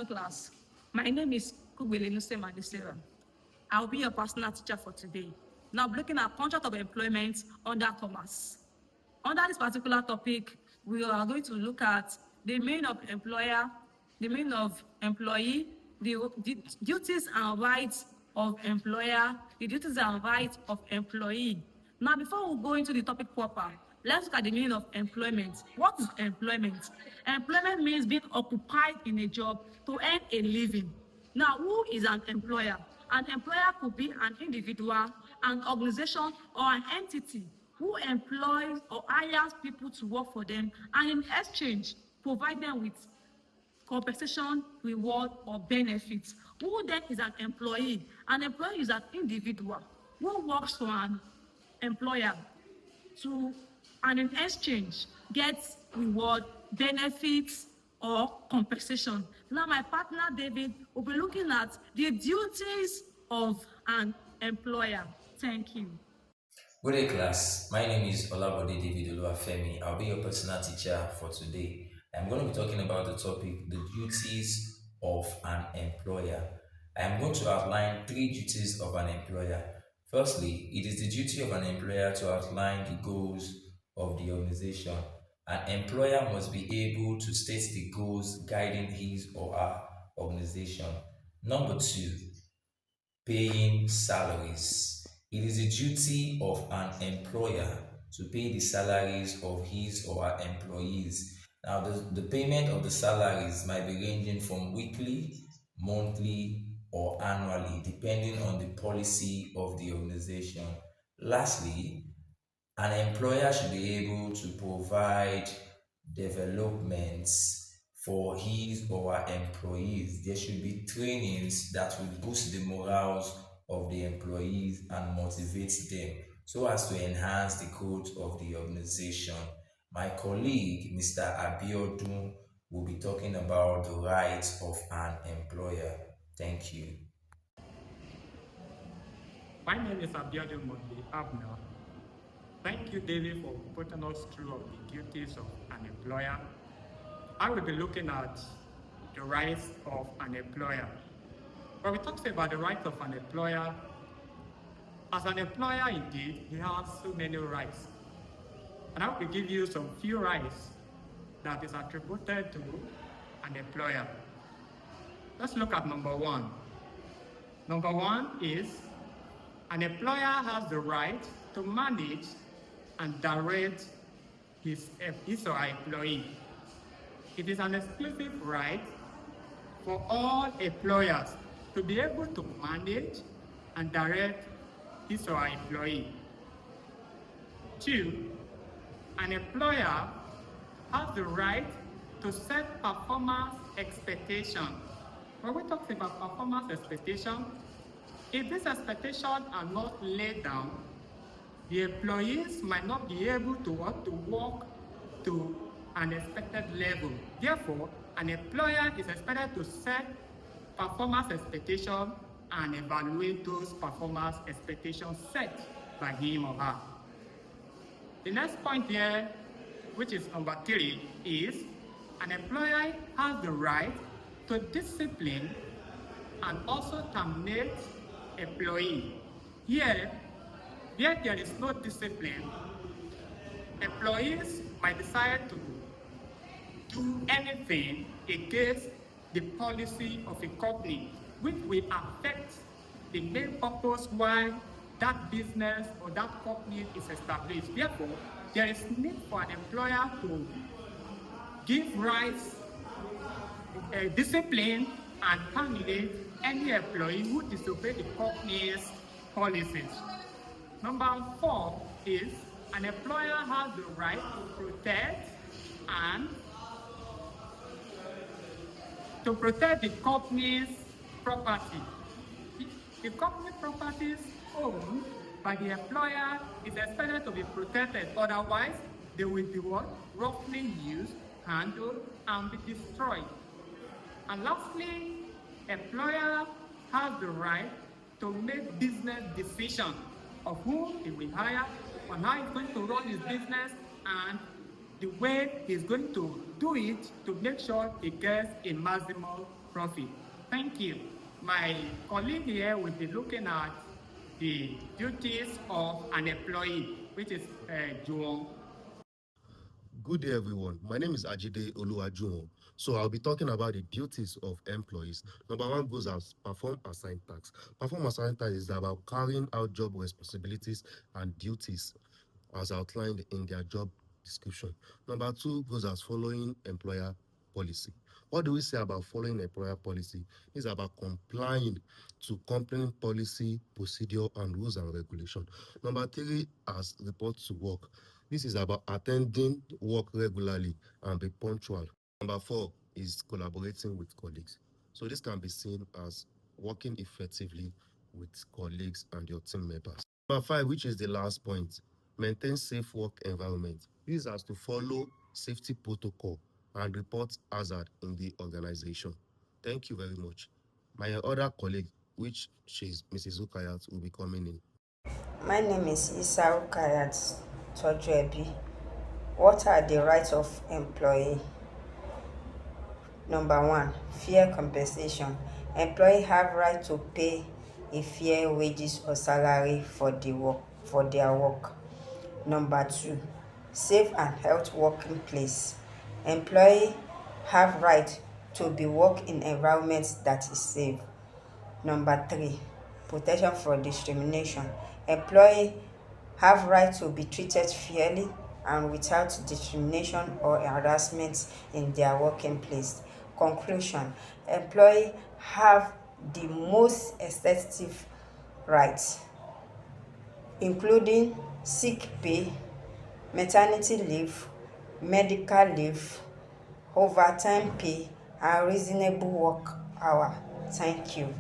afternoon, class. My name is Kugbelenu Semande Serah. I'll be your personal teacher for today. Now, looking at contract of employment under commerce. Under this particular topic, we are going to look at the meaning of employer, the meaning of employee, the duties and rights of employer, the duties and rights of employee. Now, before we go into the topic proper, let's look at the meaning of employment. What is employment? Employment means being occupied in a job to earn a living. Now, who is an employer? An employer could be an individual, an organization, or an entity who employs or hires people to work for them and in exchange provide them with compensation, reward, or benefits. Who then is an employee? An employee is an individual who works for an employer to, and in exchange, gets reward, benefits, or compensation. Now, my partner David will be looking at the duties of an employer. Thank you. Good day, class. My name is Olabode David Oluwafemi. I'll be your personal teacher for today. I'm going to be talking about the topic, the duties of an employer. I'm going to outline 3 duties of an employer. Firstly, it is the duty of an employer to outline the goals of the organization. An employer must be able to state the goals guiding his or her organization. Number 2, paying salaries. It is the duty of an employer to pay the salaries of his or her employees. Now, the payment of the salaries might be ranging from weekly, monthly, or annually, depending on the policy of the organization. Lastly, an employer should be able to provide developments for his or her employees. There should be trainings that will boost the morals of the employees and motivate them so as to enhance the growth of the organization. My colleague, Mr. Abiodun, will be talking about the rights of an employer. Thank you. My name is Abiodun Abner. Thank you, David, for putting us through of the duties of an employer. I will be looking at the rights of an employer. When we talk about the rights of an employer, as an employer indeed, he has so many rights. And I will give you some few rights that is attributed to an employer. Let's look at number 1. Number 1 is an employer has the right to manage and direct his or her employee. It is an exclusive right for all employers to be able to manage and direct his or her employee. 2, an employer has the right to set performance expectation. When we talk about performance expectation, if these expectations are not laid down, the employees might not be able to work to an expected level. Therefore, an employer is expected to set performance expectation and evaluate those performance expectations set by him or her. The next point here, which is number 3, is an employer has the right to discipline and also terminate employee. Here, where there is no discipline, employees might decide to do anything against the policy of a company, which will affect the main purpose why that business or that company is established. Therefore, there is need for an employer to give rights, discipline, and terminate any employee who disobeys the company's policies. Number 4 is an employer has the right to protect the company's property. The company properties owned by the employer is expected to be protected. Otherwise, they will be roughly used, handled, and be destroyed. And lastly, employer has the right to make business decisions of whom he will hire, on how he's going to run his business, and the way he's going to do it to make sure he gets a maximum profit. Thank you. My colleague here will be looking at the duties of an employee, which is Juwon. Good day, everyone. My name is Ajide Oluwajuwon. So I'll be talking about the duties of employees. Number one goes as perform assigned tasks. Perform assigned tasks is about carrying out job responsibilities and duties as outlined in their job description. Number two goes as following employer policy. What do we say about following employer policy? It's about complying to company policy, procedure, and rules and regulation. Number three, as report to work. This is about attending work regularly and be punctual. Number four is collaborating with colleagues. So this can be seen as working effectively with colleagues and your team members. Number five, which is the last point, maintain safe work environment. This has to follow safety protocol and report hazard in the organization. Thank you very much. My other colleague, which she's Mrs. Rukayat, will be coming in. My name is Yisa Rukayat Tojuebi. What are the rights of employee? Number one, fair compensation. Employee have right to pay a fair wages or salary for their work. Number two, safe and health working place. Employee have right to be work in environment that is safe. Number three, protection from discrimination. Employee have right to be treated fairly and without discrimination or harassment in their working place. Conclusion, employee have the most extensive rights, including sick pay, maternity leave, medical leave, overtime pay, and reasonable work hour. Thank you.